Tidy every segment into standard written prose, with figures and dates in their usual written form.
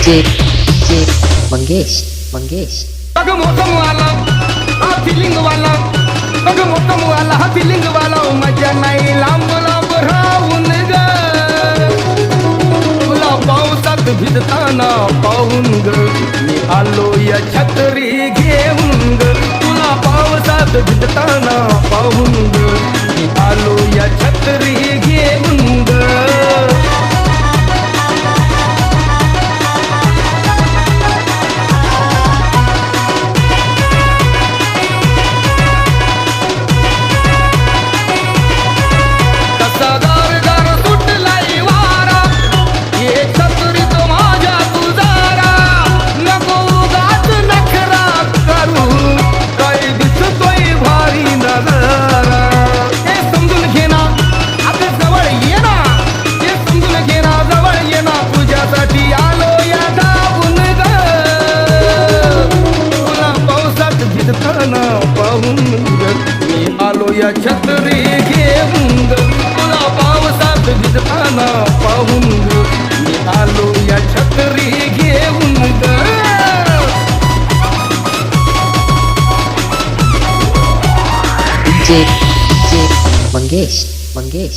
DJ Mangesh बघ मोठं वाला हा फिलिंग वाला बघ मोठं वाला हा फिलिंग वाला मजा नाही लांब लांब राहून ग तुला पावसात भिजताना पाहून ग मी आलो या छत्री घेऊन ग तुला पावसात भिजताना पाहून ग मी आलो या छत्री घेऊन ग पाहून मी आलो या छत्री घेऊन ग तुला पावसात भिजताना पाहून ग मी आलो या छत्री घेऊन ग DJ मंगेश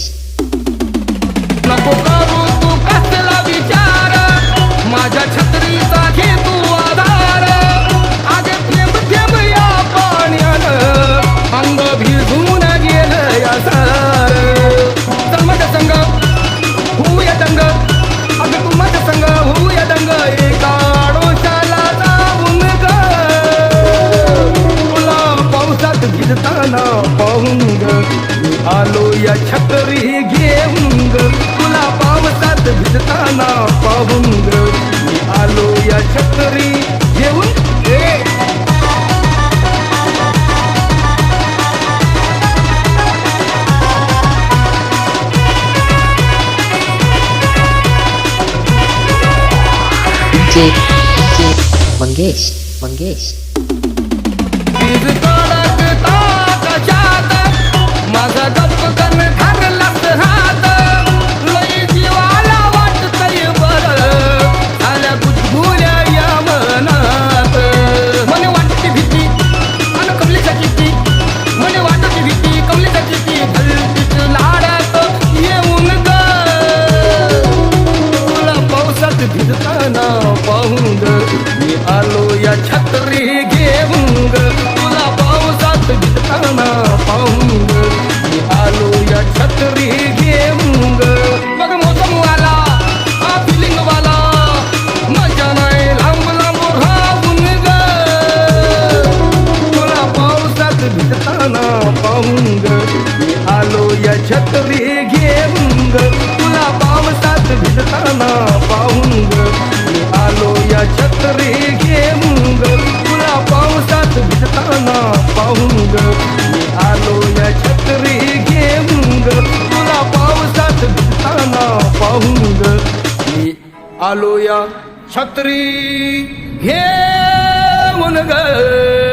नको करू तू कसला विचार माझ्या छत्रीचा घे तू आधार आगे थेंब थेंब या पाण्यानं अंग भिजून गेलं या सार चल माझ्या संग होऊया दंग अगं तू माझ्या संग होऊया दंग एका आडोशाला जाऊन ग तुला पावसात भिजताना पाहून ग मी आलो या छत्री घेऊन ग तुला पावसात भिजताना पाहून ग मी आलो या छत्री घेऊन DJ मंगेश वीज कडकता कशात माझा गपकन धरलाच हात लई जीवाला वाटतंय बरं झाल्या बुजबुल्या या मनात मने वाटते भीती अन कमलीचा किती मने वाटते भीती कमलीचा किती भलतीच लाडात येऊन ग तुला पावसात भिजताना पाहून ग मी आलो या छत्री घेऊन ग तुला पावसात भिजताना पाहून ग मी आलो या छत्री घेऊन ग बघ मोसम वाला हा फिलिंग वाला मजा नाही लांब लांब राहून ग तुला पावसात भिजताना पाहून ग मी आलो या छत्री घेऊन ग तुला पावसात भिजताना पाहून ग मी आलो या छत्री घेऊन ग तुला पावसात भिजताना पाहून ग मी आलो या छत्री घेऊन ग तुला पावसात भिजताना पाहून ग मी आलो या छत्री घेऊन ग